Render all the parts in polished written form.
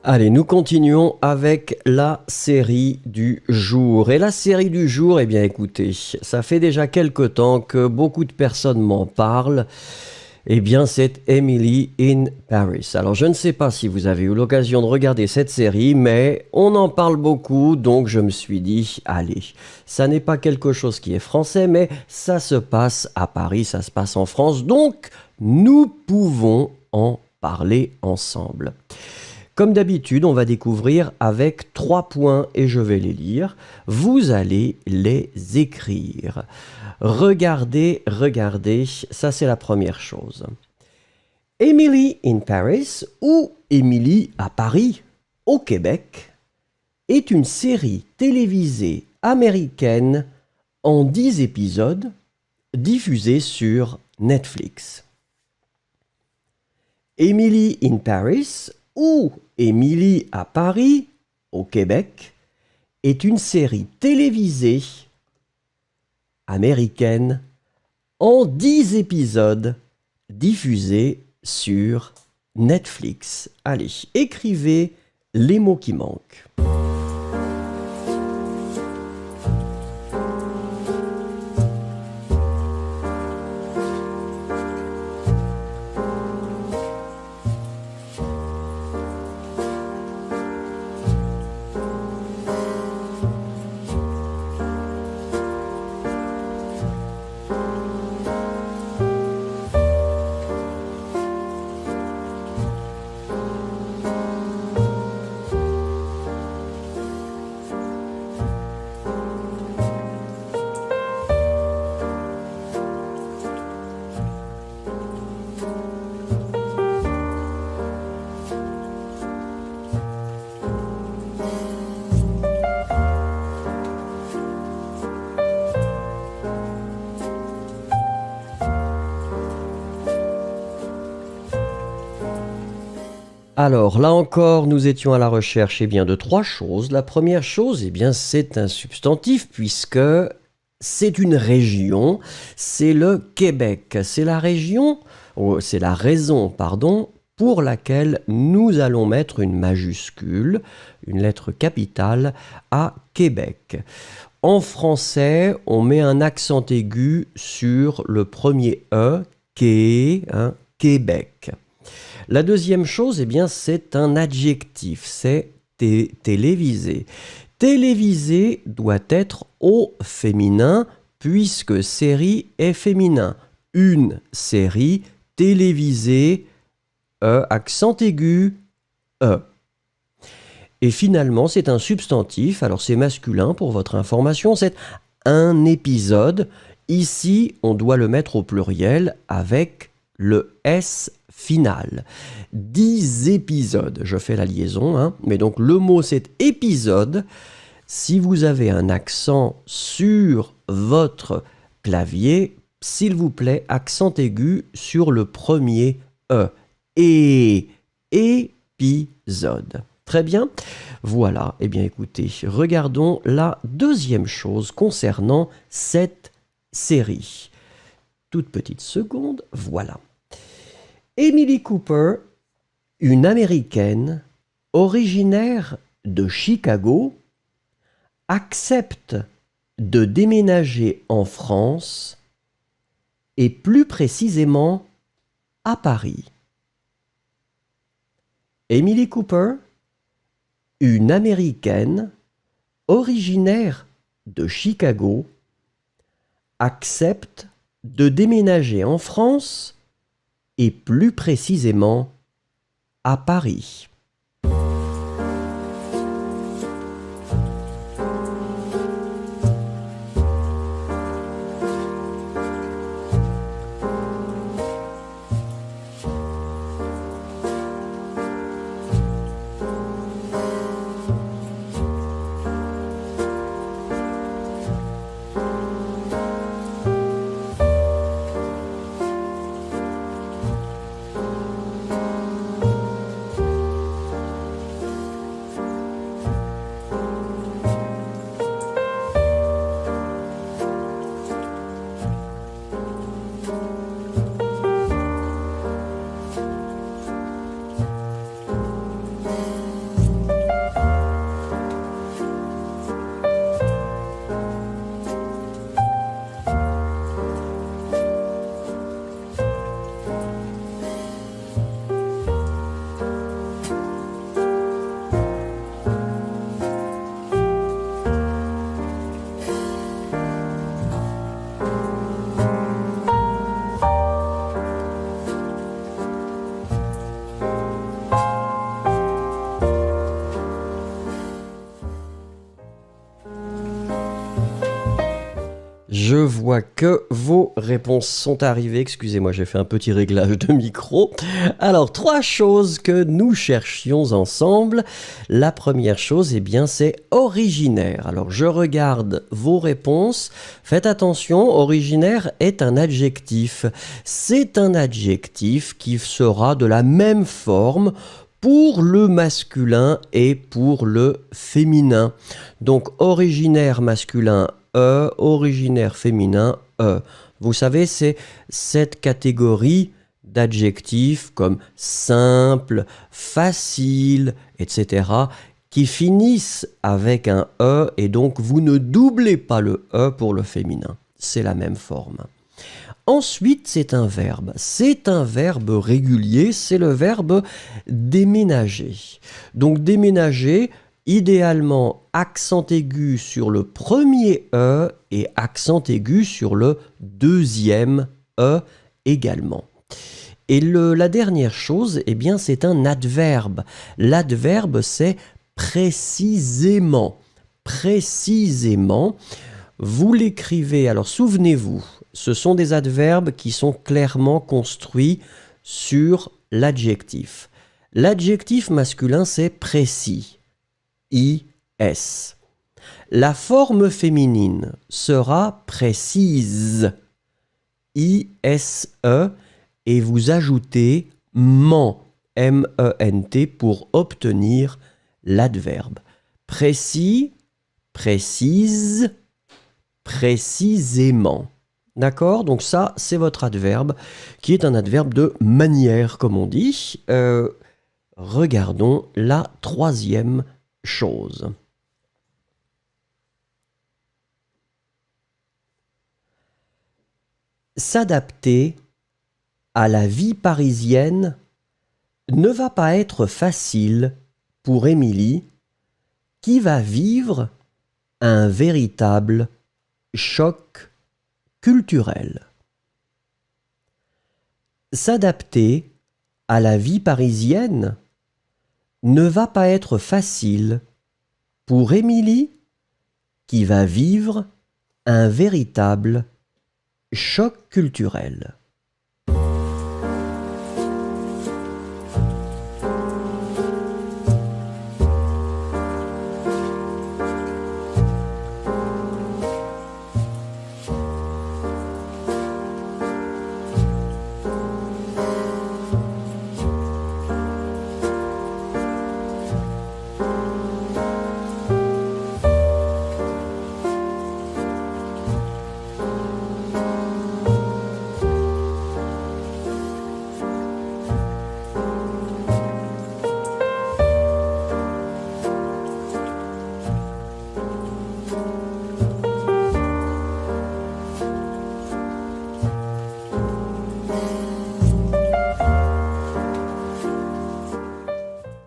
Allez, nous continuons avec la série du jour. Et la série du jour, eh bien écoutez, ça fait déjà quelque temps que beaucoup de personnes m'en parlent. Eh bien, c'est Emily in Paris. Alors, je ne sais pas si vous avez eu l'occasion de regarder cette série, mais on en parle beaucoup, donc je me suis dit, allez, ça n'est pas quelque chose qui est français, mais ça se passe à Paris, ça se passe en France, donc nous pouvons en parler ensemble. Comme d'habitude, on va découvrir avec 3 points et je vais les lire. Vous allez les écrire. Regardez, ça c'est la première chose. Emily in Paris ou Emily à Paris, au Québec, est une série télévisée américaine en 10 épisodes diffusée sur Netflix. Emily in Paris ou Emily à Paris, au Québec, est une série télévisée américaine en 10 épisodes diffusés sur Netflix. Allez, écrivez les mots qui manquent. Alors, là encore, nous étions à la recherche de 3 choses. La première chose, c'est un substantif puisque c'est une région, c'est le Québec. C'est la région, c'est la raison, pour laquelle nous allons mettre une majuscule, une lettre capitale, à Québec. En français, on met un accent aigu sur le premier E, Québec. La deuxième chose, c'est un adjectif, c'est télévisé. Télévisé doit être au féminin puisque série est féminin. Une série télévisée, accent aigu, E. Et finalement, c'est un substantif, alors c'est masculin pour votre information, c'est un épisode. Ici, on doit le mettre au pluriel avec le S final. 10 épisodes, je fais la liaison, mais donc le mot c'est épisode. Si vous avez un accent sur votre clavier, s'il vous plaît, accent aigu sur le premier E. Et épisode. Très bien. Voilà. Écoutez, regardons la deuxième chose concernant cette série. Toute petite seconde, voilà. Emily Cooper, une Américaine originaire de Chicago, accepte de déménager en France et plus précisément à Paris. Emily Cooper, une Américaine originaire de Chicago, accepte de déménager en France et plus précisément à Paris. Je vois que vos réponses sont arrivées. Excusez-moi, j'ai fait un petit réglage de micro. Alors, 3 choses que nous cherchions ensemble. La première chose, eh bien, c'est originaire. Alors, je regarde vos réponses. Faites attention, originaire est un adjectif. C'est un adjectif qui sera de la même forme pour le masculin et pour le féminin. Donc, originaire masculin, originaire féminin, Vous savez, c'est cette catégorie d'adjectifs comme simple, facile, etc., qui finissent avec un et donc vous ne doublez pas le pour le féminin. C'est la même forme. Ensuite, c'est un verbe. C'est un verbe régulier, c'est le verbe déménager. Donc déménager, idéalement accent aigu sur le premier et accent aigu sur le deuxième également. Et la dernière chose, eh bien, c'est un adverbe. L'adverbe, c'est précisément. Précisément, vous l'écrivez, alors souvenez-vous, ce sont des adverbes qui sont clairement construits sur l'adjectif. L'adjectif masculin, c'est précis. I-S. La forme féminine sera précise. I-S-E. Et vous ajoutez ment, M-E-N-T, pour obtenir l'adverbe. Précis, précise, précisément. D'accord? Donc ça, c'est votre adverbe, qui est un adverbe de manière, comme on dit. Regardons la troisième chose. S'adapter à la vie parisienne ne va pas être facile pour Émilie, qui va vivre un véritable choc culturel. S'adapter à la vie parisienne ne va pas être facile pour Émilie, qui va vivre un véritable choc culturel.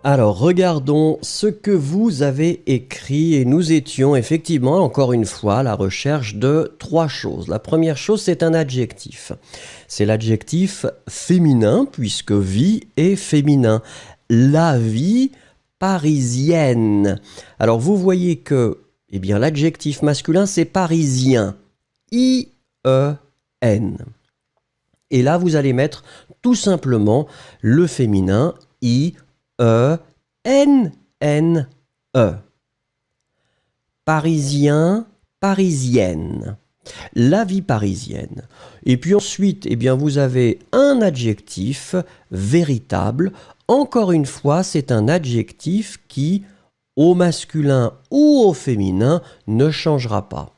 Alors, regardons ce que vous avez écrit et nous étions effectivement, encore une fois, à la recherche de 3 choses. La première chose, c'est un adjectif. C'est l'adjectif féminin, puisque vie est féminin. La vie parisienne. Alors, vous voyez que, eh bien, l'adjectif masculin, c'est parisien. I-E-N. Et là, vous allez mettre tout simplement le féminin, I-E-N-N-E. Parisien, parisienne. La vie parisienne. Et puis ensuite, eh bien, vous avez un adjectif véritable. Encore une fois, c'est un adjectif qui, au masculin ou au féminin, ne changera pas.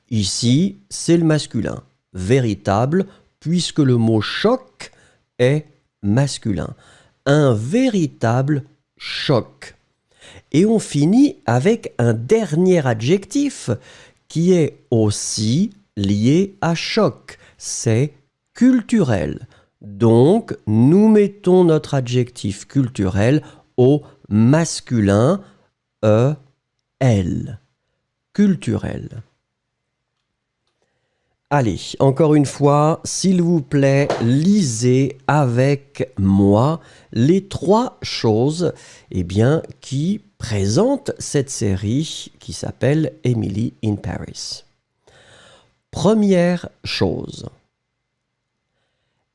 Ici, c'est le masculin. Véritable, puisque le mot choc est masculin. Un véritable choc. Et on finit avec un dernier adjectif qui est aussi lié à choc. C'est culturel. Donc, nous mettons notre adjectif culturel au masculin E-L. Culturel. Allez, encore une fois, s'il vous plaît, lisez avec moi les 3 choses qui présentent cette série qui s'appelle Emily in Paris. Première chose.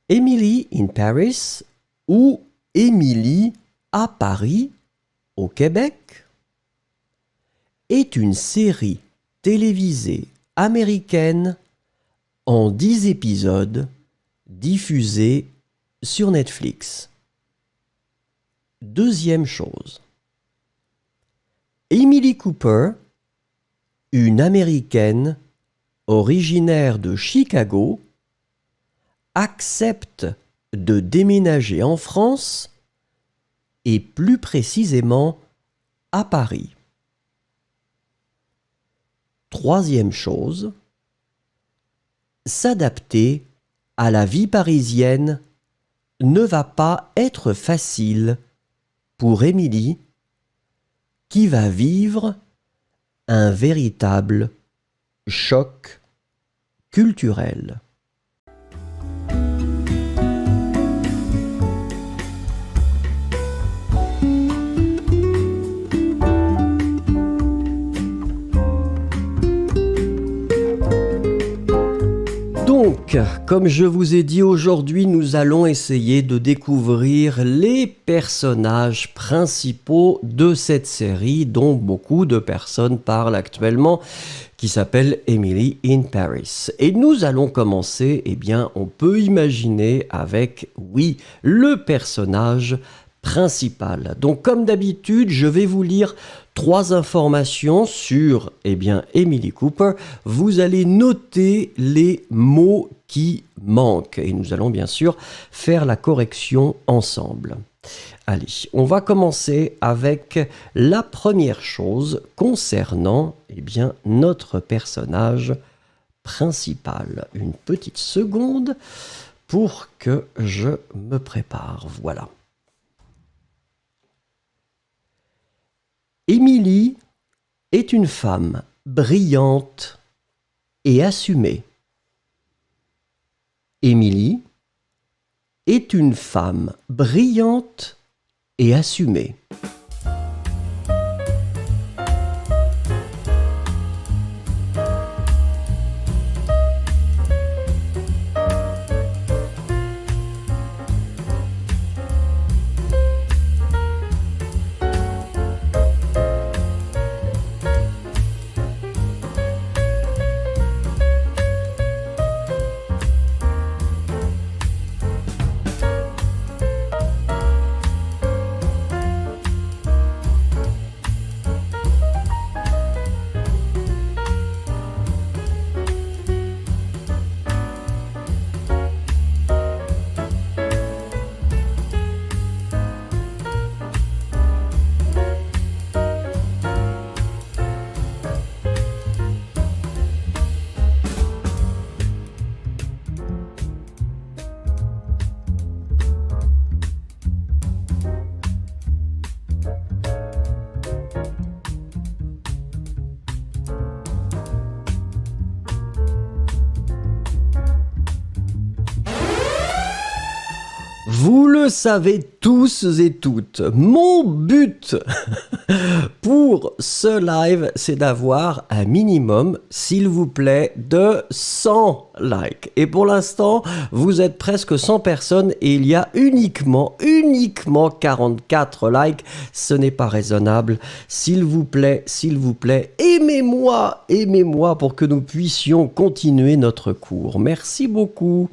Emily in Paris ou Émilie à Paris, au Québec, est une série télévisée américaine en 10 épisodes diffusée sur Netflix. Deuxième chose. Emily Cooper, une Américaine originaire de Chicago, accepte de déménager en France et plus précisément à Paris. Troisième chose, s'adapter à la vie parisienne ne va pas être facile pour Émilie, qui va vivre un véritable choc culturel. Donc, comme je vous ai dit aujourd'hui, nous allons essayer de découvrir les personnages principaux de cette série dont beaucoup de personnes parlent actuellement, qui s'appelle Emily in Paris. Et nous allons commencer, on peut imaginer avec, oui, le personnage principal. Donc, comme d'habitude, je vais vous lire 3 informations sur, Emily Cooper. Vous allez noter les mots qui manquent. Et nous allons bien sûr faire la correction ensemble. Allez, on va commencer avec la première chose concernant notre personnage principal. Une petite seconde pour que je me prépare. Voilà. Émilie est une femme brillante et assumée. Émilie est une femme brillante et assumée. Vous le savez tous et toutes, mon but pour ce live, c'est d'avoir un minimum, s'il vous plaît, de 100 likes. Et pour l'instant, vous êtes presque 100 personnes et il y a uniquement 44 likes. Ce n'est pas raisonnable. S'il vous plaît, aimez-moi pour que nous puissions continuer notre cours. Merci beaucoup.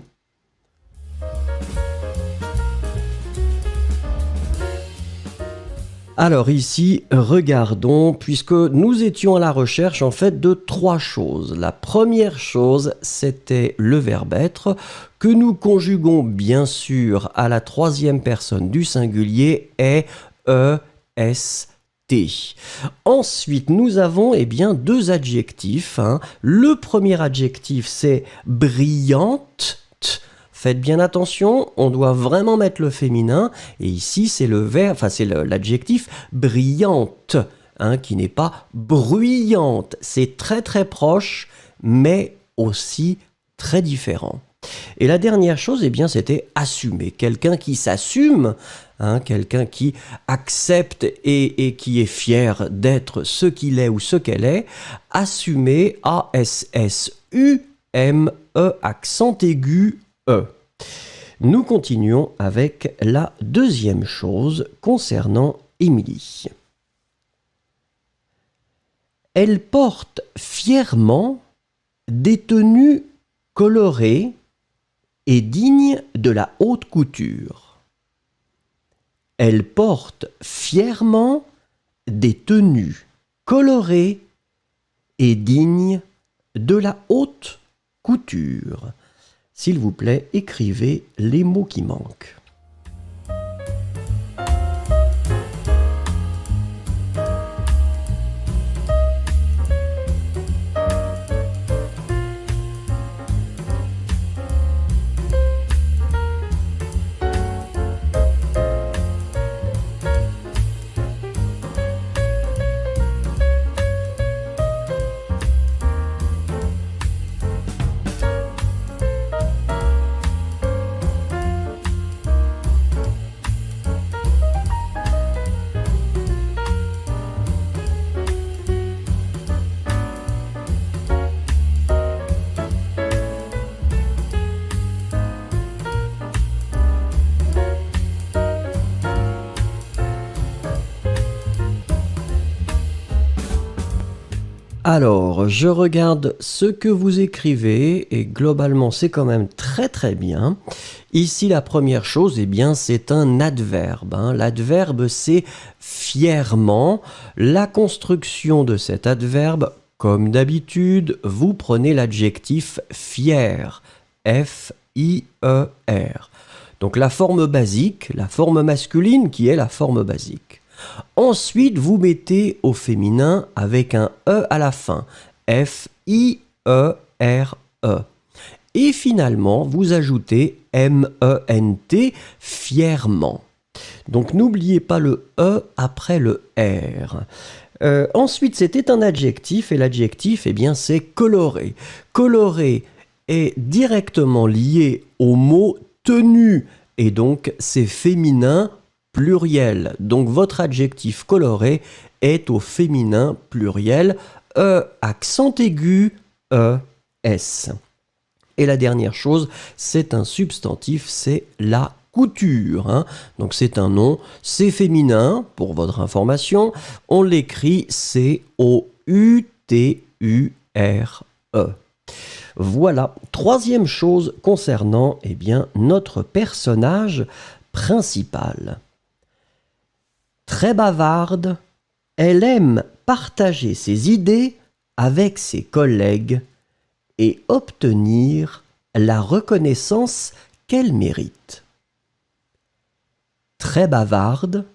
Alors ici, regardons, puisque nous étions à la recherche en fait de 3 choses. La première chose, c'était le verbe être, que nous conjuguons bien sûr à la 3e personne du singulier, est, est. Ensuite, nous avons 2 adjectifs. Le premier adjectif, c'est brillante. Faites bien attention, on doit vraiment mettre le féminin. Et ici, c'est le verbe, c'est l'adjectif brillante, qui n'est pas bruyante. C'est très très proche, mais aussi très différent. Et la dernière chose, c'était assumer. Quelqu'un qui s'assume, quelqu'un qui accepte et qui est fier d'être ce qu'il est ou ce qu'elle est. Assumer, A-S-S-U-M-E-R. M-E, accent aigu, E. Nous continuons avec la deuxième chose concernant Émilie. Elle porte fièrement des tenues colorées et dignes de la haute couture. Elle porte fièrement des tenues colorées et dignes de la haute couture. S'il vous plaît, écrivez les mots qui manquent. Alors, je regarde ce que vous écrivez et globalement, c'est quand même très très bien. Ici, la première chose, eh bien, c'est un adverbe. L'adverbe, c'est fièrement. La construction de cet adverbe, comme d'habitude, vous prenez l'adjectif fier. F-I-E-R. Donc la forme basique, la forme masculine qui est la forme basique. Ensuite, vous mettez au féminin avec un E à la fin. F-I-E-R-E. Et finalement, vous ajoutez M-E-N-T, fièrement. Donc n'oubliez pas le E après le R. Ensuite, c'était un adjectif, et l'adjectif, eh bien, c'est coloré. Coloré est directement lié au mot tenue, et donc c'est féminin pluriel. Donc votre adjectif coloré est au féminin pluriel, E, accent aigu, E, S. Et la dernière chose, c'est un substantif, c'est la couture. Donc c'est un nom, c'est féminin, pour votre information. On l'écrit C-O-U-T-U-R-E. Voilà, troisième chose concernant eh bien, notre personnage principal. Très bavarde, elle aime partager ses idées avec ses collègues et obtenir la reconnaissance qu'elle mérite. Très bavarde,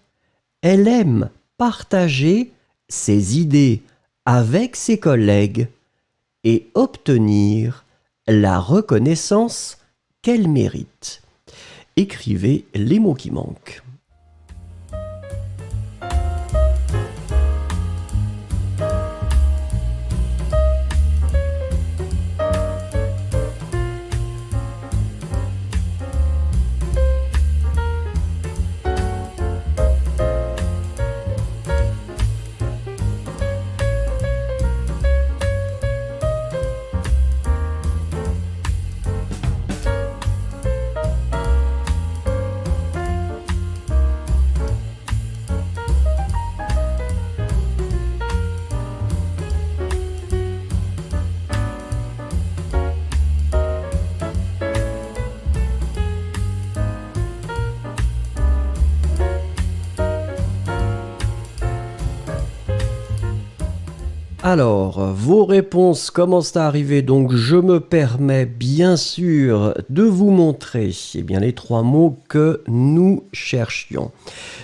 elle aime partager ses idées avec ses collègues et obtenir la reconnaissance qu'elle mérite. Écrivez les mots qui manquent. Alors, vos réponses commencent à arriver, donc je me permets bien sûr de vous montrer eh bien, les trois mots que nous cherchions.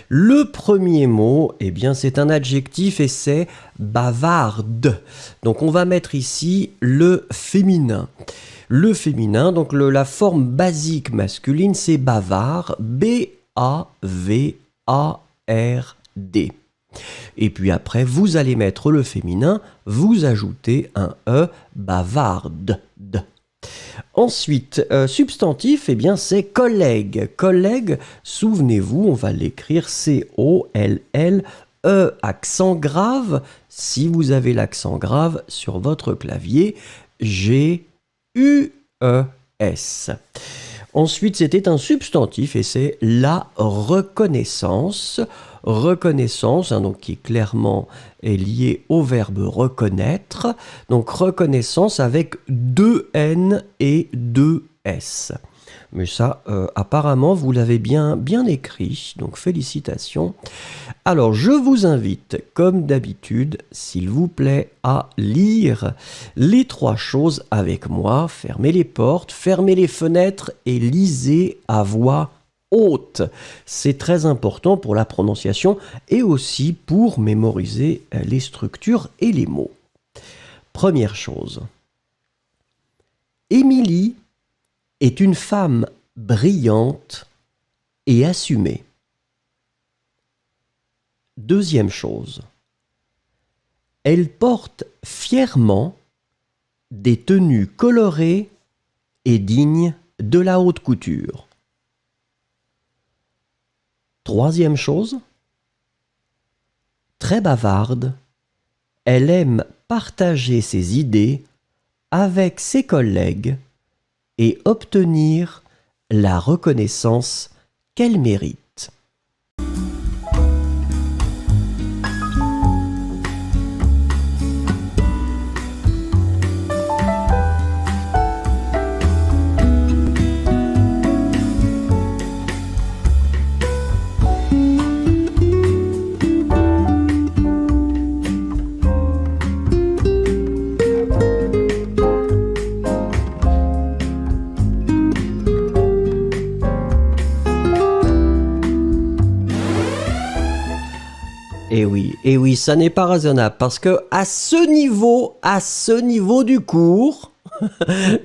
Le premier mot, eh bien, c'est un adjectif et c'est bavarde. Donc on va mettre ici le féminin. Le féminin, donc la forme basique masculine, c'est bavard, B-A-V-A-R-D. Et puis après, vous allez mettre le féminin, vous ajoutez un E, bavarde. Ensuite, substantif, eh bien, c'est collègue. Collègue, souvenez-vous, on va l'écrire C-O-L-L-E, accent grave. Si vous avez l'accent grave sur votre clavier, G-U-E. U-E-S. Ensuite, c'était un substantif et c'est la reconnaissance. Reconnaissance, donc qui clairement est lié au verbe reconnaître. Donc reconnaissance avec 2 N et 2 S. Mais ça, apparemment, vous l'avez bien écrit, donc félicitations. Alors, je vous invite, comme d'habitude, s'il vous plaît, à lire les 3 choses avec moi. Fermez les portes, fermez les fenêtres et lisez à voix haute. C'est très important pour la prononciation et aussi pour mémoriser les structures et les mots. Première chose. Émilie est une femme brillante et assumée. Deuxième chose. Elle porte fièrement des tenues colorées et dignes de la haute couture. Troisième chose. Très bavarde, elle aime partager ses idées avec ses collègues et obtenir la reconnaissance qu'elle mérite. Et oui, ça n'est pas raisonnable parce que à ce niveau du cours,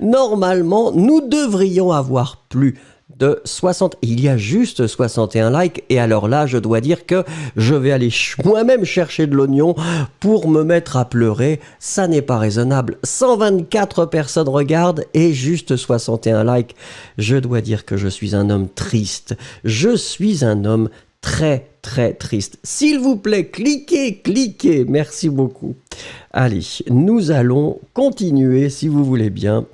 normalement, nous devrions avoir plus de 60. Il y a juste 61 likes et alors là, je dois dire que je vais aller moi-même chercher de l'oignon pour me mettre à pleurer. Ça n'est pas raisonnable. 124 personnes regardent et juste 61 likes. Je dois dire que je suis un homme triste. Je suis un homme très triste. S'il vous plaît, cliquez. Merci beaucoup. Allez, nous allons continuer, si vous voulez bien,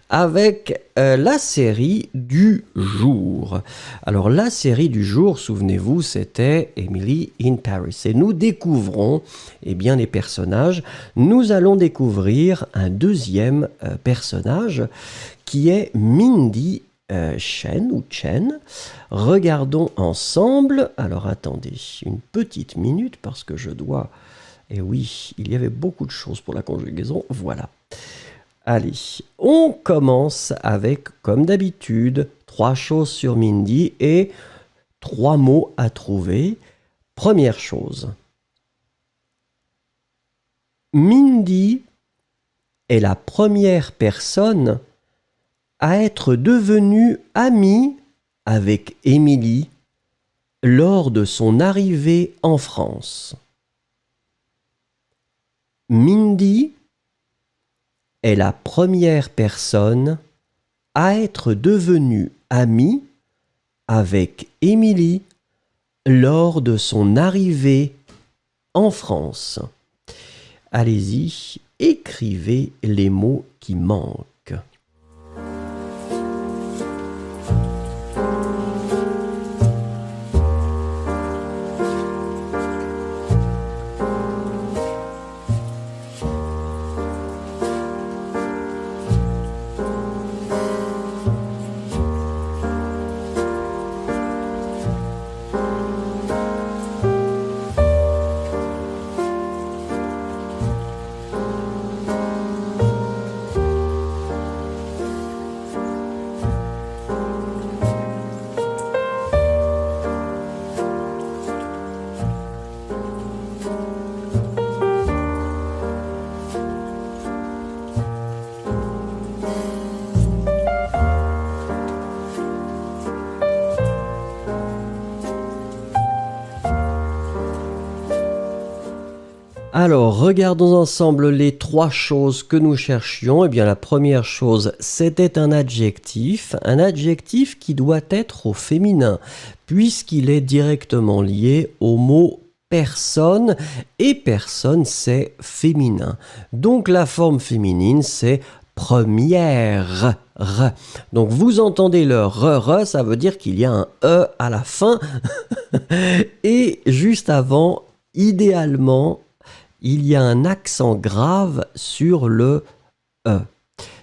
avec la série du jour. Alors, la série du jour, souvenez-vous, c'était Emily in Paris. Et nous découvrons, bien, les personnages. Nous allons découvrir un deuxième personnage qui est Mindy Chen. Regardons ensemble. Alors attendez une petite minute parce que je dois... Et oui, il y avait beaucoup de choses pour la conjugaison. Voilà. Allez, on commence avec, comme d'habitude, 3 choses sur Mindy et 3 mots à trouver. Première chose. Mindy est la première personne à être devenue amie avec Emily lors de son arrivée en France. Mindy est la première personne à être devenue amie avec Emily lors de son arrivée en France. Allez-y, écrivez les mots qui manquent. Alors, regardons ensemble les 3 choses que nous cherchions. Eh bien, la première chose, c'était un adjectif qui doit être au féminin, puisqu'il est directement lié au mot personne, et personne, c'est féminin. Donc, la forme féminine, c'est première. Donc vous entendez le re, ça veut dire qu'il y a un E à la fin. Et juste avant, idéalement, il y a un accent grave sur le E.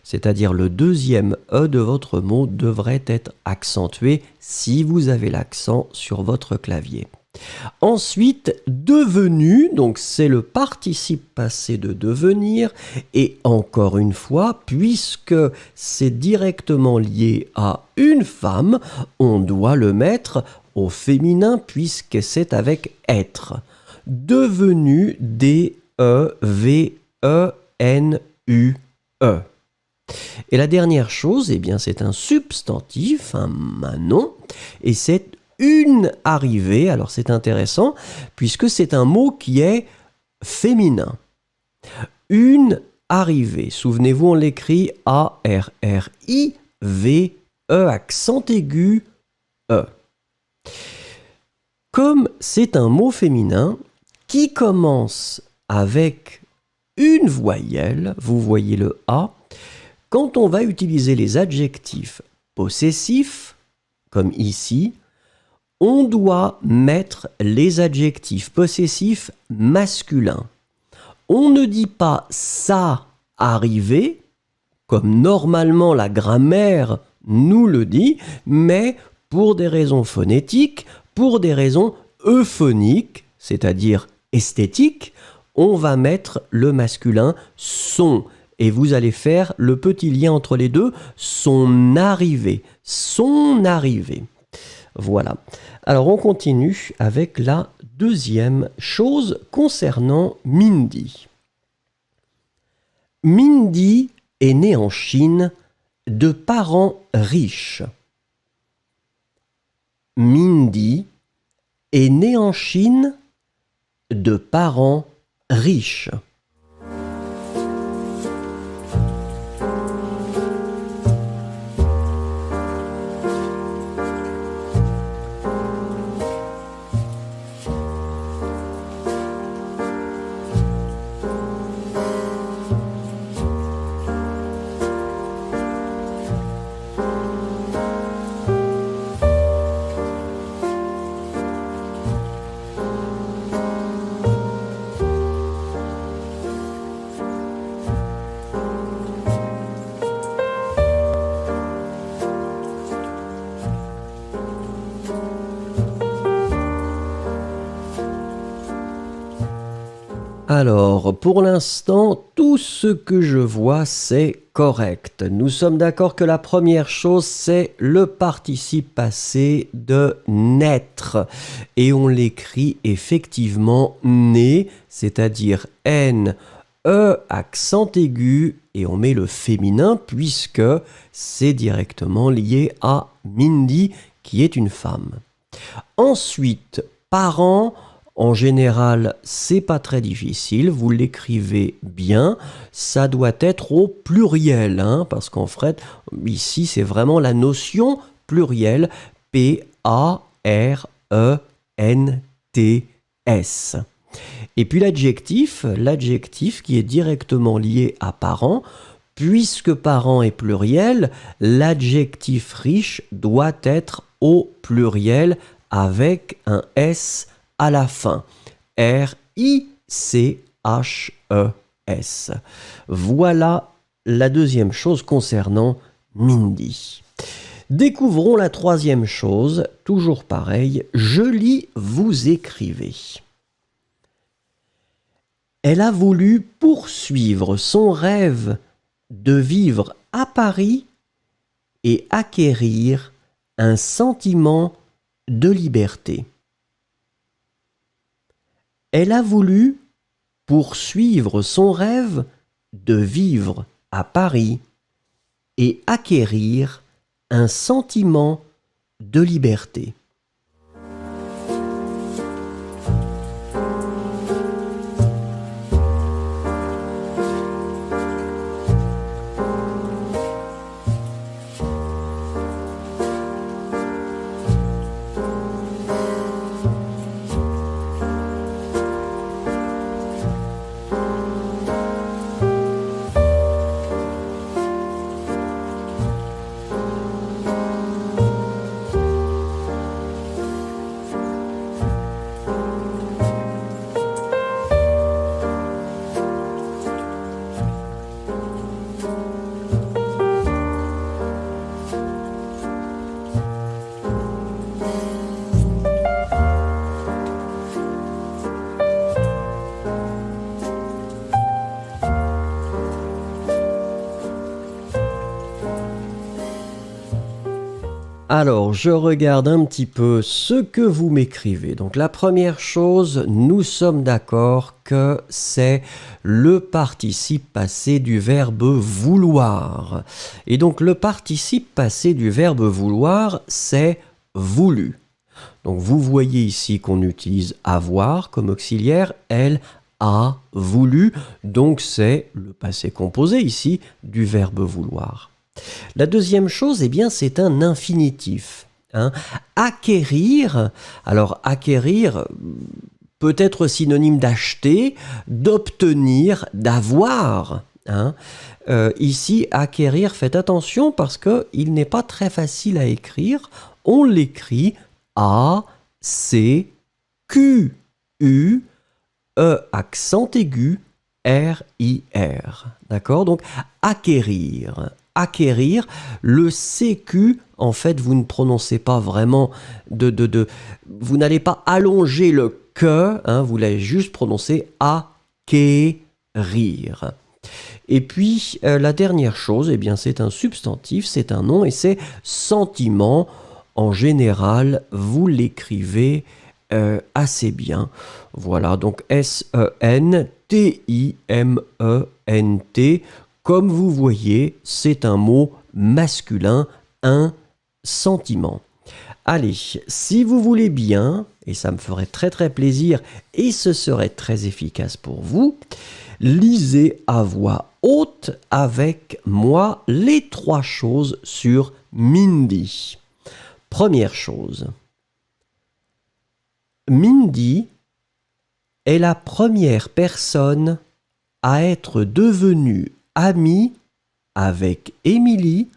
C'est-à-dire le deuxième E de votre mot devrait être accentué si vous avez l'accent sur votre clavier. Ensuite, devenu, donc c'est le participe passé de devenir, et encore une fois, puisque c'est directement lié à une femme, on doit le mettre au féminin puisque c'est avec être. Devenu, D-E-V-E-N-U-E. Et la dernière chose, eh bien, c'est un substantif, un nom, et c'est une arrivée. Alors c'est intéressant, puisque c'est un mot qui est féminin. Une arrivée. Souvenez-vous, on l'écrit A-R-R-I-V-E, accent aigu, E. Comme c'est un mot féminin qui commence avec une voyelle, vous voyez le A, quand on va utiliser les adjectifs possessifs, comme ici, on doit mettre les adjectifs possessifs masculins. On ne dit pas « ça arrivé », comme normalement la grammaire nous le dit, mais pour des raisons phonétiques, pour des raisons euphoniques, c'est-à-dire esthétiques, on va mettre le masculin « son ». Et vous allez faire le petit lien entre les deux, son arrivée. Son arrivée. Voilà. Alors on continue avec la deuxième chose concernant Mindy. Mindy est née en Chine de parents riches. Mindy est née en Chine de parents riches. Alors, pour l'instant, tout ce que je vois, c'est correct. Nous sommes d'accord que la première chose, c'est le participe passé de naître. Et on l'écrit effectivement né, c'est-à-dire N, E, accent aigu, et on met le féminin puisque c'est directement lié à Mindy, qui est une femme. Ensuite, parents. En général, c'est pas très difficile, vous l'écrivez bien, ça doit être au pluriel, hein, parce qu'en fait, ici, c'est vraiment la notion plurielle, P-A-R-E-N-T-S. Et puis l'adjectif qui est directement lié à parent, puisque parent est pluriel, l'adjectif riche doit être au pluriel avec un S à la fin. R-I-C-H-E-S. Voilà la deuxième chose concernant Mindy. Découvrons la troisième chose, toujours pareil, je lis, vous écrivez. Elle a voulu poursuivre son rêve de vivre à Paris et acquérir un sentiment de liberté. Elle a voulu poursuivre son rêve de vivre à Paris et acquérir un sentiment de liberté. Alors, je regarde un petit peu ce que vous m'écrivez. Donc, la première chose, nous sommes d'accord que c'est le participe passé du verbe vouloir. Et donc, le participe passé du verbe vouloir, c'est voulu. Donc, vous voyez ici qu'on utilise avoir comme auxiliaire. Elle a voulu. Donc, c'est le passé composé ici du verbe vouloir. La deuxième chose, eh bien, c'est un infinitif. Acquérir, alors acquérir peut être synonyme d'acheter, d'obtenir, d'avoir. Ici, acquérir, faites attention parce qu'il n'est pas très facile à écrire. On l'écrit A, C, Q, U, E, accent aigu, R, I, R. D'accord? Donc, acquérir. Acquérir, le CQ, en fait, vous ne prononcez pas vraiment vous n'allez pas allonger le que, vous l'avez juste prononcé acquérir. Et puis, la dernière chose, eh bien, c'est un substantif, c'est un nom et c'est sentiment. En général, vous l'écrivez assez bien. Voilà, donc S-E-N-T-I-M-E-N-T. Comme vous voyez, c'est un mot masculin, un sentiment. Allez, si vous voulez bien, et ça me ferait très très plaisir, et ce serait très efficace pour vous, lisez à voix haute avec moi les 3 choses sur Mindy. Première chose, Mindy est la première personne à être devenue amie avec Émilie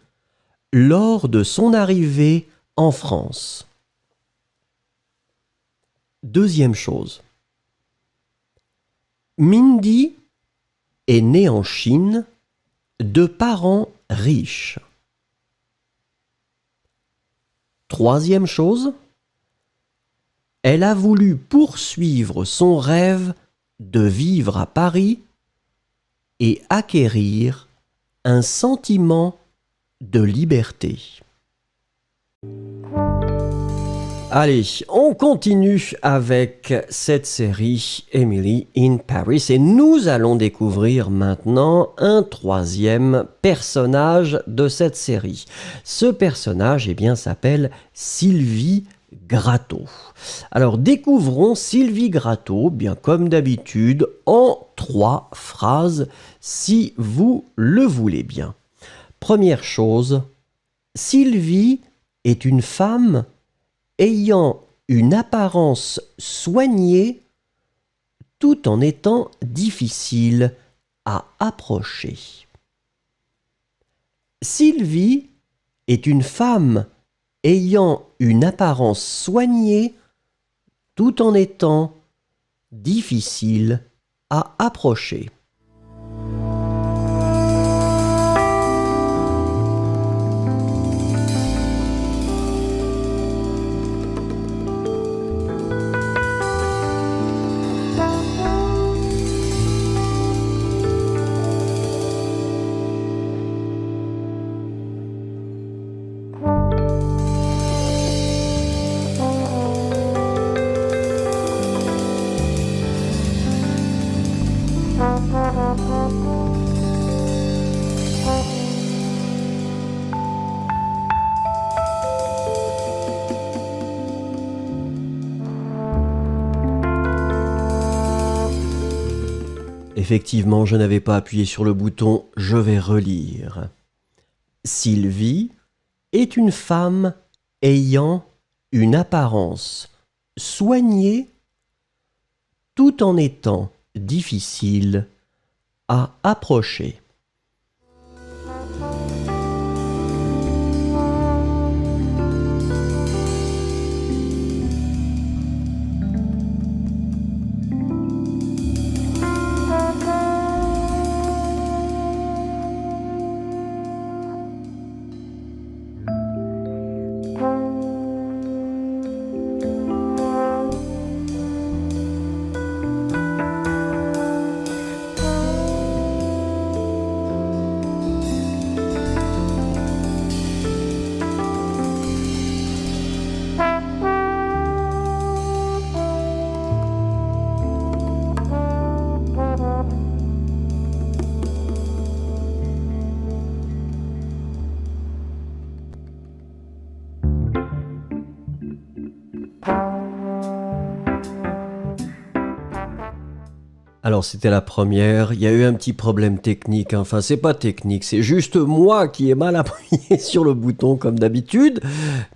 lors de son arrivée en France. Deuxième chose, Mindy est née en Chine de parents riches. Troisième chose, elle a voulu poursuivre son rêve de vivre à Paris et acquérir un sentiment de liberté. Allez, on continue avec cette série Emily in Paris et nous allons découvrir maintenant un 3e personnage de cette série. Ce personnage, eh bien, s'appelle Sylvie Gratton. Alors, découvrons Sylvie Gratton, bien comme d'habitude, en 3 phrases, si vous le voulez bien. Première chose, Sylvie est une femme ayant une apparence soignée tout en étant difficile à approcher. Sylvie est une femme ayant une apparence soignée tout en étant difficile à approcher. Effectivement, je n'avais pas appuyé sur le bouton « Je vais relire ». Sylvie est une femme ayant une apparence soignée tout en étant difficile à approcher. Alors c'était la première, il y a eu un petit problème technique, hein. Enfin c'est pas technique, c'est juste moi qui ai mal appuyé sur le bouton comme d'habitude.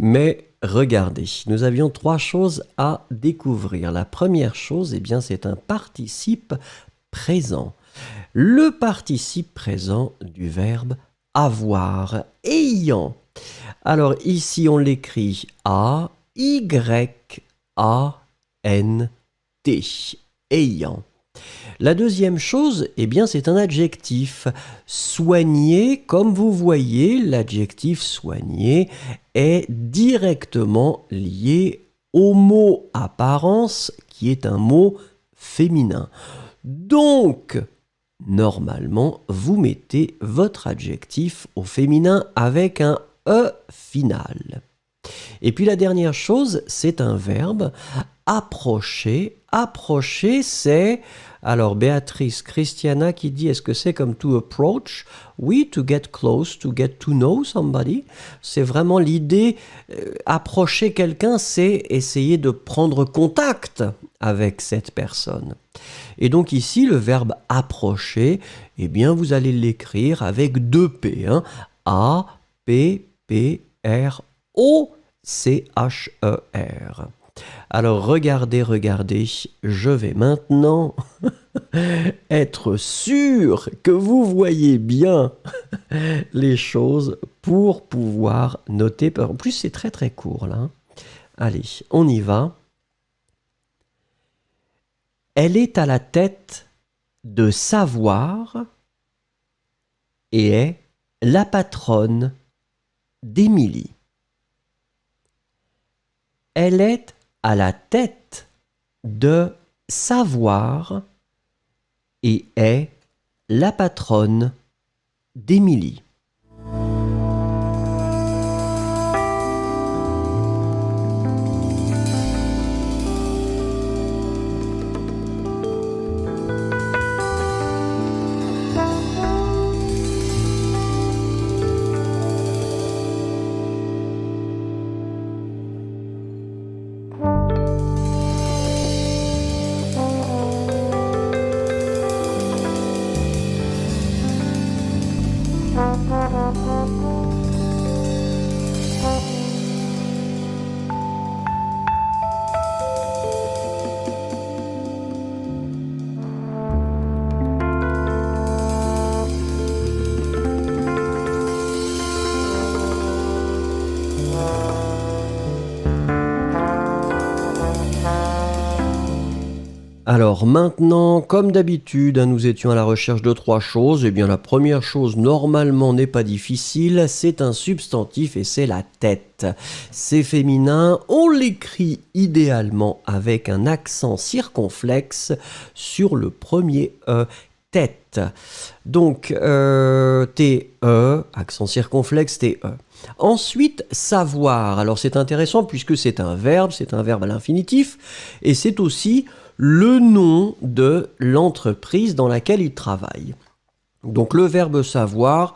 Mais regardez, nous avions trois choses à découvrir. La première chose, eh bien c'est un participe présent. Le participe présent du verbe avoir, ayant. Alors ici on l'écrit A-Y-A-N-T, ayant. La deuxième chose, eh bien, c'est un adjectif. Soigné, comme vous voyez, l'adjectif soigné est directement lié au mot apparence, qui est un mot féminin. Donc, normalement, vous mettez votre adjectif au féminin avec un E final. Et puis la dernière chose, c'est un verbe, approcher. Approcher, c'est... Alors Béatrice Christiana qui dit, est-ce que c'est comme to approach? Oui, to get close, to get to know somebody. C'est vraiment l'idée, approcher quelqu'un, c'est essayer de prendre contact avec cette personne. Et donc ici, le verbe approcher, eh bien vous allez l'écrire avec deux P, hein. A-P-P-R-O-C-H-E-R. Alors regardez, je vais maintenant être sûr que vous voyez bien les choses pour pouvoir noter. En plus, c'est très très court là. Allez, on y va. Elle est à la tête de savoir et est la patronne d'Émilie. Elle est à la tête de savoir et est la patronne d'Émilie. Alors maintenant, comme d'habitude, nous étions à la recherche de trois choses. Eh bien, la première chose, normalement, n'est pas difficile. C'est un substantif et c'est la tête. C'est féminin. On l'écrit idéalement avec un accent circonflexe sur le premier E. Tête. Donc, T-E, accent circonflexe, T-E. Ensuite, savoir. Alors, c'est intéressant puisque c'est un verbe à l'infinitif, et c'est aussi le nom de l'entreprise dans laquelle il travaille. Donc, le verbe savoir,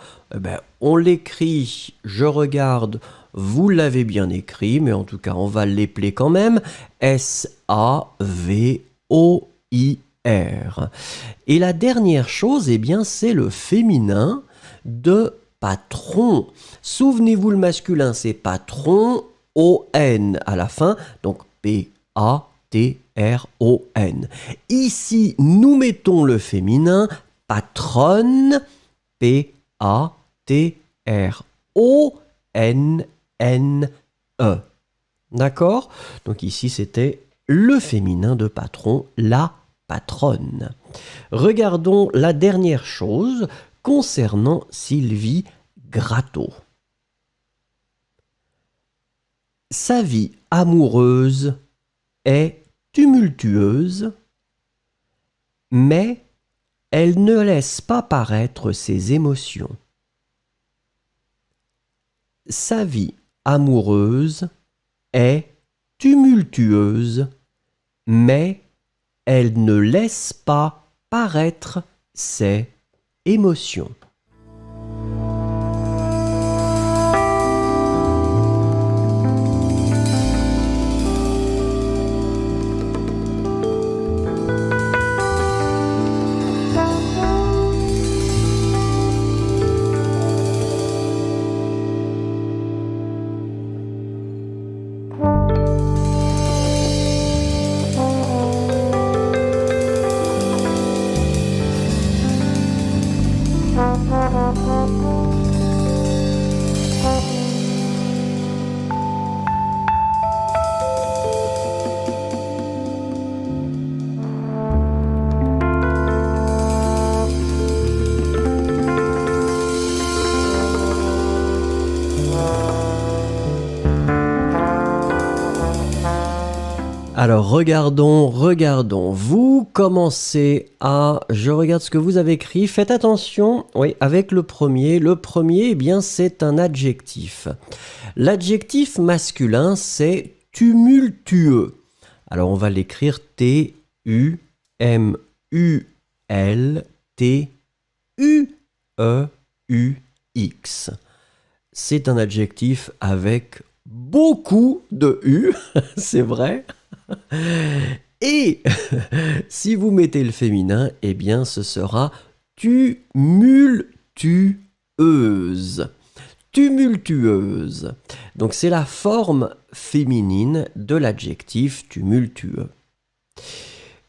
on l'écrit, je regarde, vous l'avez bien écrit, mais en tout cas, on va l'épeler quand même, S-A-V-O-I-R. Et la dernière chose, eh bien, c'est le féminin de patron. Souvenez-vous, le masculin, c'est patron, O-N à la fin, donc P-A-T-R-O-N. Ici, nous mettons le féminin, patronne, P-A-T-R-O-N-N-E. D'accord? Donc ici, c'était le féminin de patron, la patronne. Regardons la dernière chose concernant Sylvie Gratteau. Sa vie amoureuse est tumultueuse, mais elle ne laisse pas paraître ses émotions. Sa vie amoureuse est tumultueuse, mais elle ne laisse pas paraître ses émotions. Alors regardons. Vous commencez à... Je regarde ce que vous avez écrit. Faites attention, oui, avec le premier. Le premier, eh bien, c'est un adjectif. L'adjectif masculin, c'est tumultueux. Alors on va l'écrire T-U-M-U-L-T-U-E-U-X. C'est un adjectif avec beaucoup de U, c'est vrai. Et si vous mettez le féminin, eh bien ce sera tumultueuse. Tumultueuse. Donc c'est la forme féminine de l'adjectif tumultueux.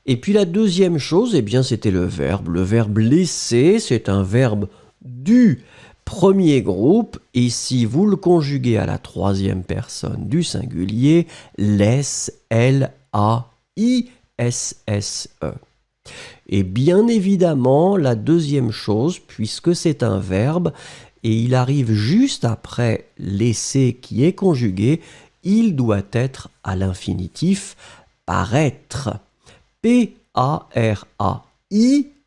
Et puis la deuxième chose, eh bien c'était le verbe. Le verbe laisser, c'est un verbe du premier groupe. Et si vous le conjuguez à la troisième personne du singulier, laisse, L-A-I-S-S-E. Et bien évidemment, la deuxième chose, puisque c'est un verbe, et il arrive juste après laisser qui est conjugué, il doit être à l'infinitif paraître. P-A-R-A-I,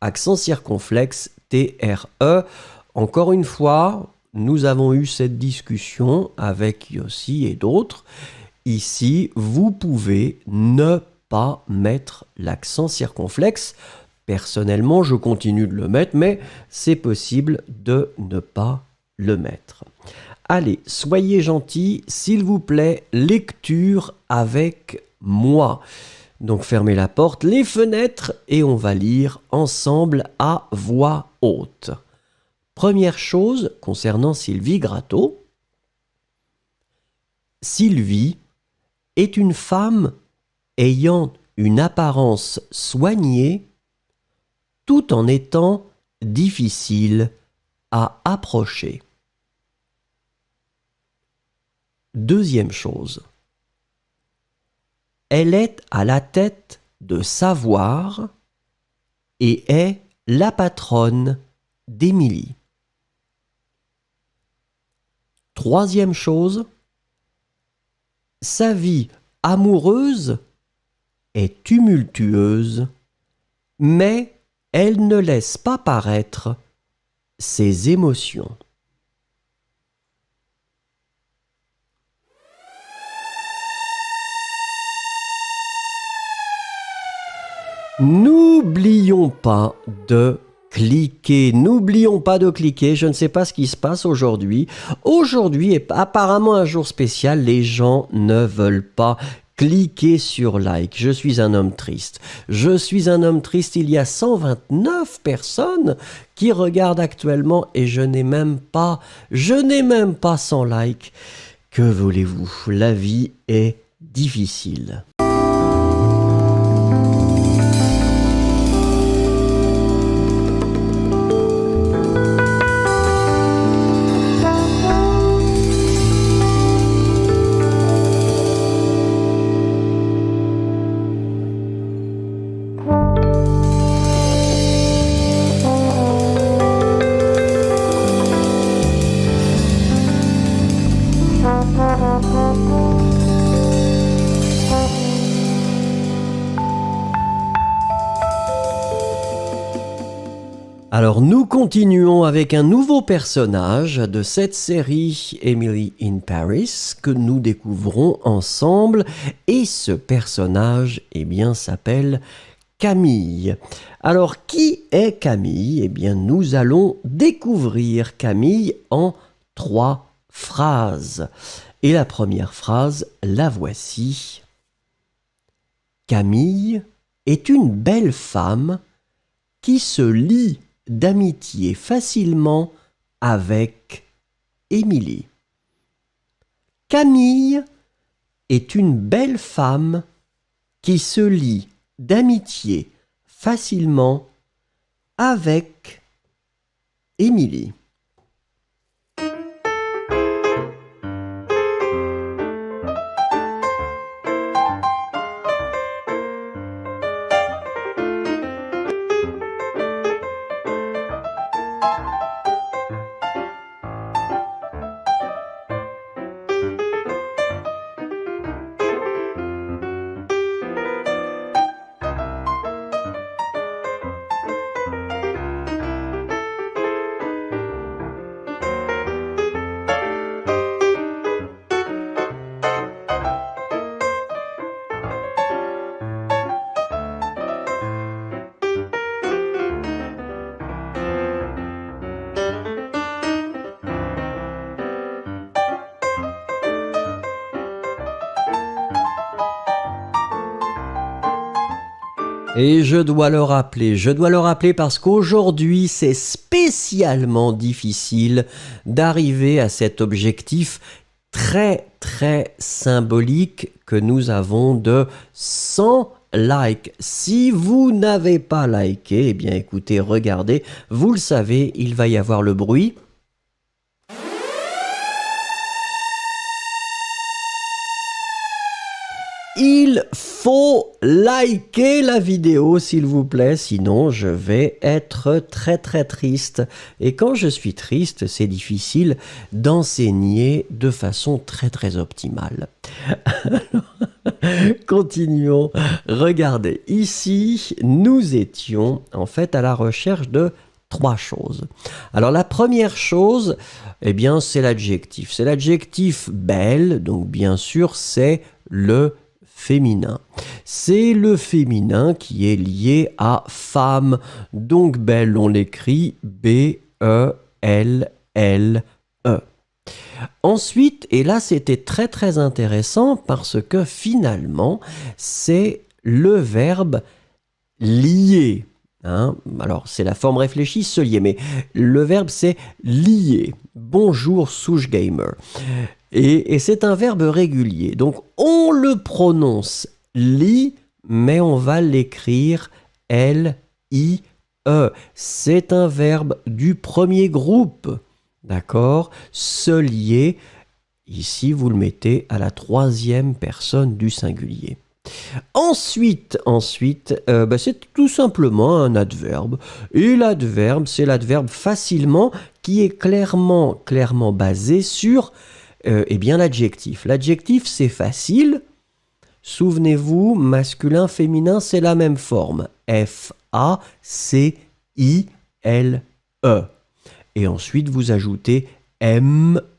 accent circonflexe, T-R-E. Encore une fois, nous avons eu cette discussion avec Yossi et d'autres. Ici, vous pouvez ne pas mettre l'accent circonflexe. Personnellement, je continue de le mettre, mais c'est possible de ne pas le mettre. Allez, soyez gentils, s'il vous plaît, lecture avec moi. Donc fermez la porte, les fenêtres, et on va lire ensemble à voix haute. Première chose concernant Sylvie Gratton. Sylvie est une femme ayant une apparence soignée tout en étant difficile à approcher. Deuxième chose. Elle est à la tête de Savoir et est la patronne d'Émilie. Troisième chose. Sa vie amoureuse est tumultueuse, mais elle ne laisse pas paraître ses émotions. N'oublions pas de cliquer, je ne sais pas ce qui se passe aujourd'hui. Aujourd'hui est apparemment un jour spécial, les gens ne veulent pas cliquer sur like. Je suis un homme triste. Il y a 129 personnes qui regardent actuellement et je n'ai même pas 100 likes. Que voulez-vous? La vie est difficile. Alors nous continuons avec un nouveau personnage de cette série Emily in Paris que nous découvrons ensemble et ce personnage s'appelle Camille. Alors qui est Camille? Nous allons découvrir Camille en 3 phrases. Et la première phrase, la voici. Camille est une belle femme qui se lie d'amitié facilement avec Émilie. Camille est une belle femme qui se lie d'amitié facilement avec Émilie. Et je dois le rappeler parce qu'aujourd'hui, c'est spécialement difficile d'arriver à cet objectif très très symbolique que nous avons de 100 likes. Si vous n'avez pas liké, eh bien écoutez, regardez, vous le savez, il va y avoir le bruit. Il faut liker la vidéo s'il vous plaît, sinon je vais être très très triste. Et quand je suis triste, c'est difficile d'enseigner de façon très très optimale. Continuons. Regardez, ici, nous étions en fait à la recherche de 3 choses. Alors la première chose, eh bien c'est l'adjectif. C'est l'adjectif belle, donc bien sûr c'est le féminin. C'est le féminin qui est lié à femme. Donc belle, on l'écrit B-E-L-L-E. Ensuite, et là c'était très très intéressant parce que finalement, c'est le verbe lier. Hein? Alors c'est la forme réfléchie, se lier, mais le verbe c'est lier. Bonjour Souche Gamer. Et c'est un verbe régulier. Donc on le prononce li, mais on va l'écrire L-I-E. C'est un verbe du premier groupe. D'accord? Se lier. Ici, vous le mettez à la 3e personne du singulier. Ensuite, c'est tout simplement un adverbe. Et l'adverbe, c'est l'adverbe facilement qui est clairement basé sur eh bien l'adjectif. L'adjectif, c'est facile. Souvenez-vous, masculin, féminin, c'est la même forme. F-A-C-I-L-E. Et ensuite, vous ajoutez M-E-N-T,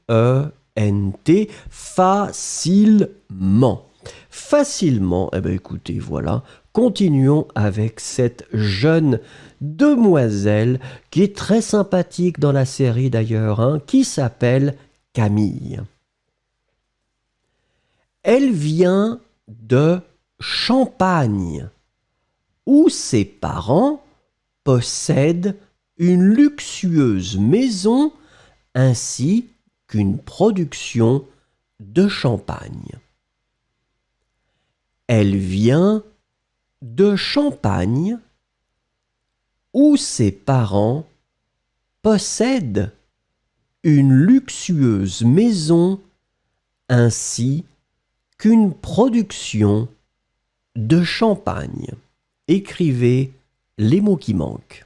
facilement. Facilement, eh bien écoutez, voilà. Continuons avec cette jeune demoiselle qui est très sympathique dans la série d'ailleurs, hein, qui s'appelle Camille. Elle vient de Champagne, où ses parents possèdent une luxueuse maison ainsi qu'une production de champagne. Elle vient de Champagne, où ses parents possèdent une luxueuse maison ainsi qu'une production de champagne. Écrivez les mots qui manquent.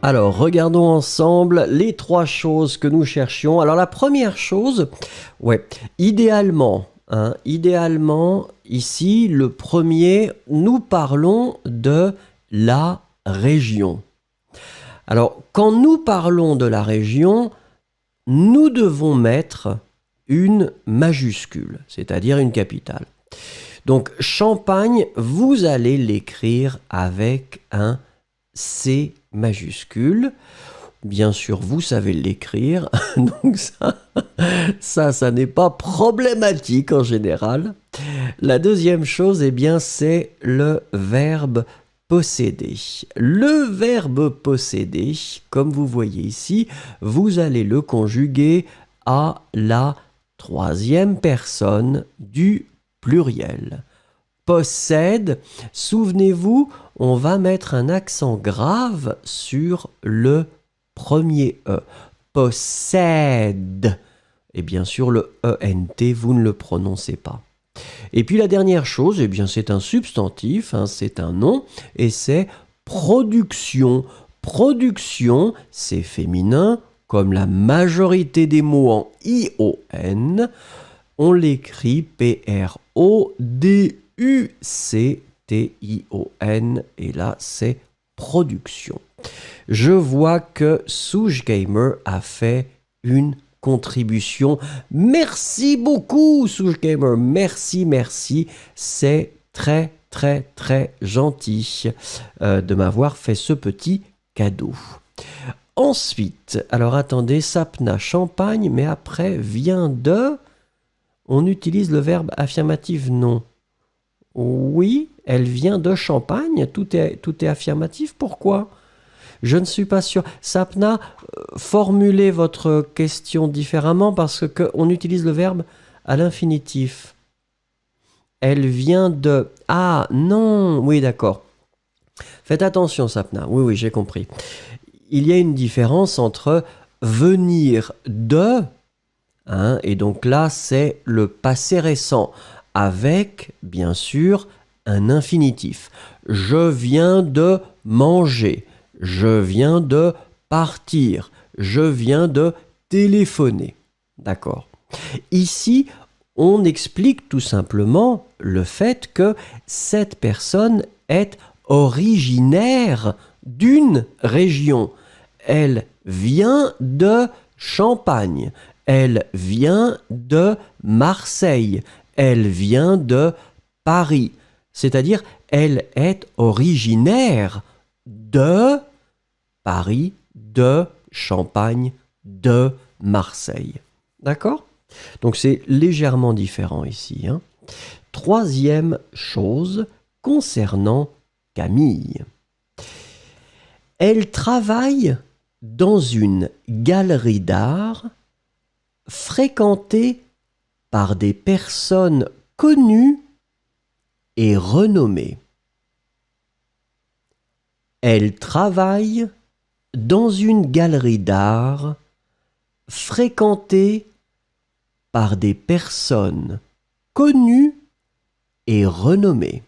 Alors, regardons ensemble les 3 choses que nous cherchions. Alors, la première chose, idéalement, ici, le premier, nous parlons de la région. Alors, quand nous parlons de la région, nous devons mettre une majuscule, c'est-à-dire une capitale. Donc, Champagne, vous allez l'écrire avec un C majuscule. Bien sûr, vous savez l'écrire, donc ça n'est pas problématique en général. La deuxième chose, eh bien, c'est le verbe posséder. Le verbe posséder, comme vous voyez ici, vous allez le conjuguer à la 3e personne du pluriel. Possède, souvenez-vous, on va mettre un accent grave sur le premier E. Possède. Et bien sûr, le ENT, vous ne le prononcez pas. Et puis la dernière chose, eh bien, c'est un substantif, c'est un nom, et c'est production. Production, c'est féminin comme la majorité des mots en I-O-N, on l'écrit P-R-O-D-U-C-T-I-O-N, et là c'est production. Je vois que Souge Gamer a fait une contribution. Merci beaucoup, Souge Gamer. Merci, merci. C'est très, très, très gentil de m'avoir fait ce petit cadeau. Ensuite, alors attendez, Sapna, champagne, mais après vient de... On utilise le verbe affirmatif non. Oui, elle vient de Champagne, tout est affirmatif. Pourquoi ? Je ne suis pas sûr. Sapna, formulez votre question différemment parce qu'on utilise le verbe à l'infinitif. Elle vient de... Ah, non, oui, d'accord. Faites attention, Sapna. Oui, oui, j'ai compris. Il y a une différence entre venir de, hein, et donc là, c'est le passé récent, avec, bien sûr, un infinitif. Je viens de manger. Je viens de partir. Je viens de téléphoner. D'accord. Ici, on explique tout simplement le fait que cette personne est originaire d'une région. Elle vient de Champagne. Elle vient de Marseille. Elle vient de Paris. C'est-à-dire, elle est originaire de Paris, de Champagne, de Marseille. D'accord ? Donc c'est légèrement différent ici. Hein. Troisième chose concernant Camille. Elle travaille dans une galerie d'art fréquentée par des personnes connues et renommées. Elle travaille dans une galerie d'art fréquentée par des personnes connues et renommées.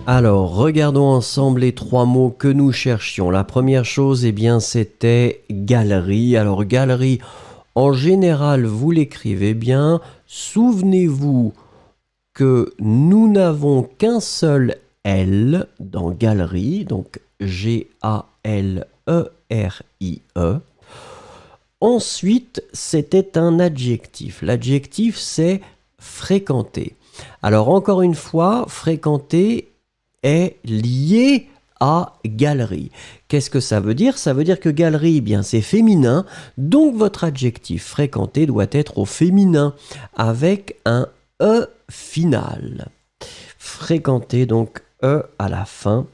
Alors, regardons ensemble les trois mots que nous cherchions. La première chose, eh bien, c'était galerie. Alors, galerie, en général, vous l'écrivez bien. Souvenez-vous que nous n'avons qu'un seul L dans galerie, donc G-A-L-E-R-I-E. Ensuite, c'était un adjectif. L'adjectif, c'est fréquenter. Alors, encore une fois, fréquenter est lié à galerie. Qu'est-ce que ça veut dire ? Ça veut dire que galerie, eh bien, c'est féminin, donc votre adjectif fréquenter doit être au féminin, avec un E final. Fréquenter, donc E à la fin.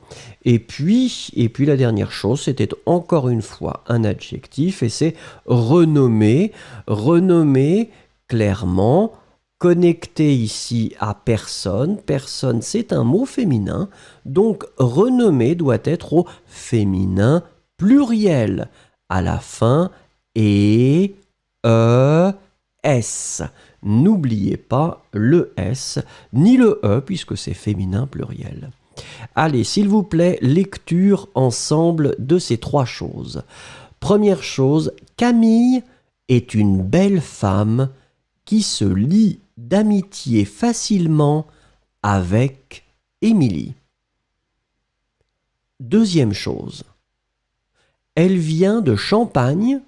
Et puis la dernière chose, c'était encore une fois un adjectif, et c'est renommer. Renommer, clairement, connecté ici à personne. Personne, c'est un mot féminin. Donc, renommer doit être au féminin pluriel. À la fin, et, S. N'oubliez pas le S, ni le E, puisque c'est féminin pluriel. Allez, s'il vous plaît, lecture ensemble de ces trois choses. Première chose, Camille est une belle femme qui se lie d'amitié facilement avec Émilie. Deuxième chose, elle vient de Champagne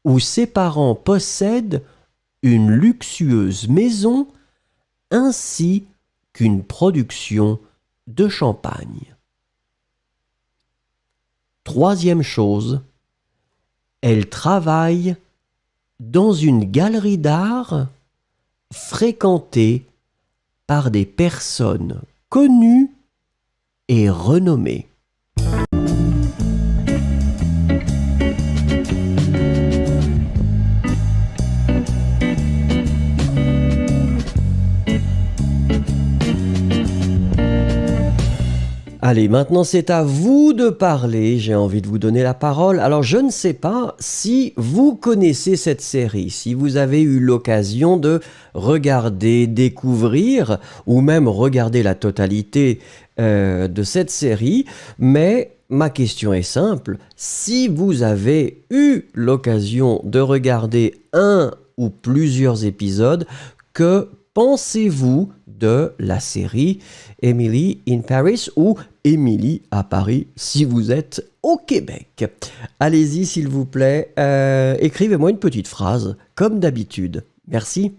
où ses parents possèdent une luxueuse maison ainsi qu'une production de champagne. Troisième chose, elle travaille dans une galerie d'art fréquentée par des personnes connues et renommées. Allez, maintenant c'est à vous de parler, j'ai envie de vous donner la parole. Alors je ne sais pas si vous connaissez cette série, si vous avez eu l'occasion de regarder, découvrir ou même regarder la totalité de cette série, mais ma question est simple, si vous avez eu l'occasion de regarder un ou plusieurs épisodes, que pensez-vous de la série Emily in Paris ou Emily à Paris si vous êtes au Québec? Allez-y s'il vous plaît, écrivez-moi une petite phrase comme d'habitude. Merci.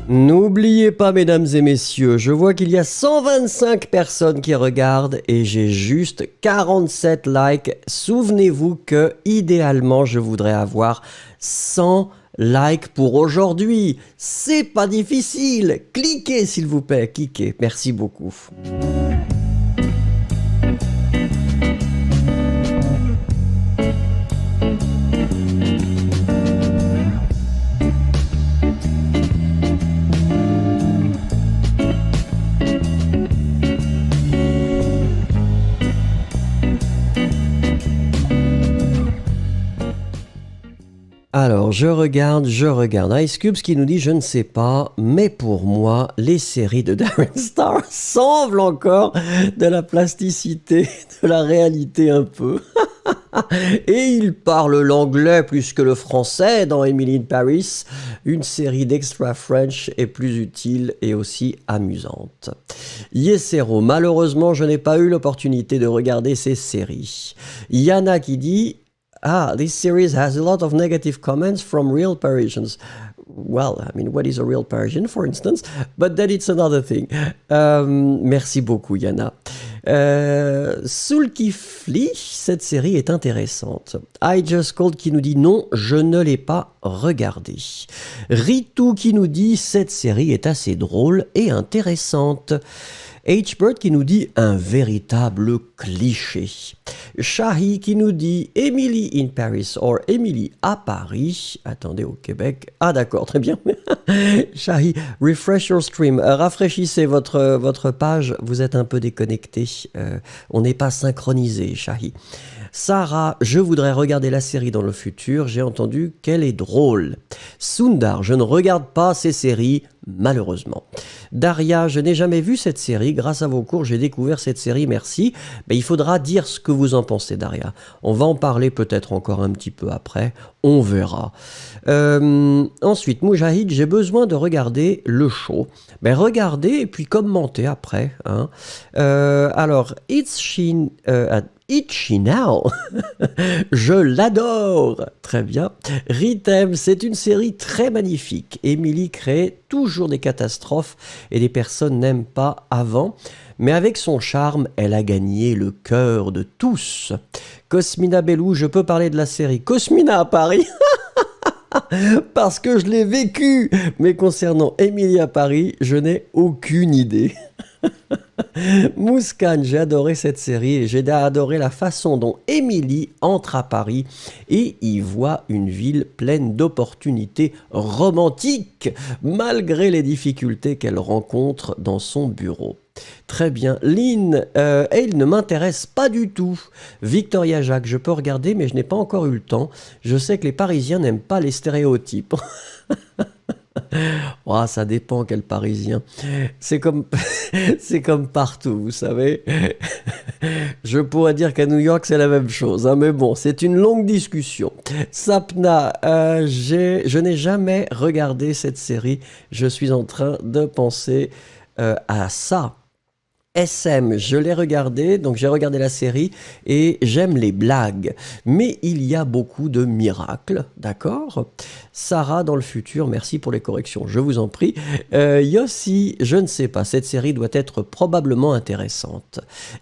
N'oubliez pas, mesdames et messieurs, je vois qu'il y a 125 personnes qui regardent et j'ai juste 47 likes. Souvenez-vous que, idéalement, je voudrais avoir 100 likes pour aujourd'hui. C'est pas difficile. Cliquez, s'il vous plaît, cliquez. Merci beaucoup. Alors, je regarde Ice Cubes qui nous dit « Je ne sais pas, mais pour moi, les séries de Darren Star semblent encore de la plasticité, de la réalité un peu. » Et il parle l'anglais plus que le français dans Emily in Paris. Une série d'Extra French est plus utile et aussi amusante. Yesero, malheureusement, je n'ai pas eu l'opportunité de regarder ces séries. Yana qui dit... this series has a lot of negative comments from real Parisians. Well, I mean, what is a real Parisian, for instance? But then it's another thing. Merci beaucoup, Yana. Soul Kifli, cette série est intéressante. I Just Called qui nous dit non, je ne l'ai pas regardée. Ritu qui nous dit cette série est assez drôle et intéressante. H-Bird qui nous dit un véritable cliché. Shahi qui nous dit Emily in Paris or Emily à Paris. Attendez, au Québec. Ah d'accord, très bien. Shahi, refresh your stream. Rafraîchissez votre page. Vous êtes un peu déconnecté. On n'est pas synchronisé, Shahi. Sarah, je voudrais regarder la série dans le futur. J'ai entendu qu'elle est drôle. Sundar, je ne regarde pas ces séries, malheureusement. Daria, je n'ai jamais vu cette série. Grâce à vos cours, j'ai découvert cette série. Merci. Mais il faudra dire ce que vous en pensez, Daria. On va en parler peut-être encore un petit peu après. On verra. Ensuite, Moujahid, j'ai besoin de regarder le show. Ben, regardez et puis commentez après. Hein. Alors, Itchy Now, je l'adore. Très bien. Ritem, c'est une série très magnifique. Emily crée toujours des catastrophes et les personnes n'aiment pas avant. Mais avec son charme, elle a gagné le cœur de tous. Cosmina Bellou, je peux parler de la série Cosmina à Paris parce que je l'ai vécu. Mais concernant Emily à Paris, je n'ai aucune idée. Mouscan, j'ai adoré cette série et j'ai adoré la façon dont Emily entre à Paris et y voit une ville pleine d'opportunités romantiques malgré les difficultés qu'elle rencontre dans son bureau. Très bien. Lynn, elle ne m'intéresse pas du tout. Victoria Jacques, je peux regarder mais je n'ai pas encore eu le temps. Je sais que les Parisiens n'aiment pas les stéréotypes. Oh, ça dépend quel Parisien. C'est comme, c'est comme partout, vous savez. Je pourrais dire qu'à New York, c'est la même chose, hein, mais bon, c'est une longue discussion. Sapna, je n'ai jamais regardé cette série. Je suis en train de penser à ça. SM, je l'ai regardé, donc j'ai regardé la série et j'aime les blagues. Mais il y a beaucoup de miracles, d'accord? Sarah, dans le futur, merci pour les corrections, je vous en prie. Yossi, je ne sais pas, cette série doit être probablement intéressante.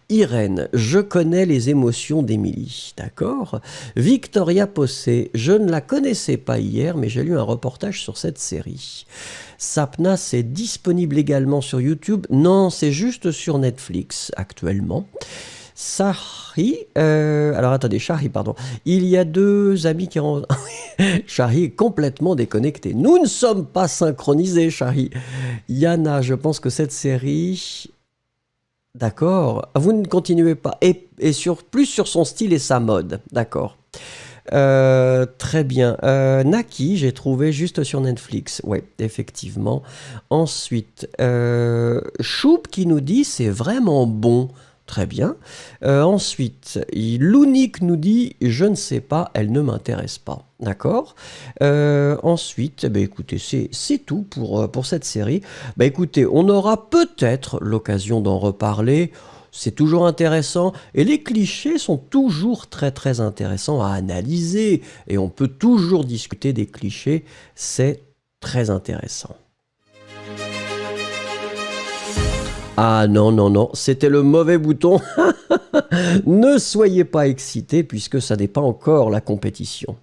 Irène, je connais les émotions d'Émilie, d'accord? Victoria Possé, je ne la connaissais pas hier, mais j'ai lu un reportage sur cette série. Sapna, c'est disponible également sur YouTube. Non, c'est juste sur Netflix actuellement. Shahi, alors attendez, Shahi, pardon. Il y a deux amis qui ont... Shahi est complètement déconnecté. Nous ne sommes pas synchronisés, Shahi. Yana, je pense que cette série... D'accord. Vous ne continuez pas. Et plus sur son style et sa mode. D'accord. Très bien. Naki, j'ai trouvé juste sur Netflix. Ouais, effectivement. Ensuite, Choup qui nous dit c'est vraiment bon. Très bien. Ensuite, Lounique nous dit je ne sais pas, elle ne m'intéresse pas. D'accord. Ensuite, bah, écoutez, c'est tout pour cette série. Bah, écoutez, on aura peut-être l'occasion d'en reparler. C'est toujours intéressant et les clichés sont toujours très très intéressants à analyser et on peut toujours discuter des clichés, c'est très intéressant. Ah non, non, non, c'était le mauvais bouton. Ne soyez pas excités puisque ça n'est pas encore la compétition.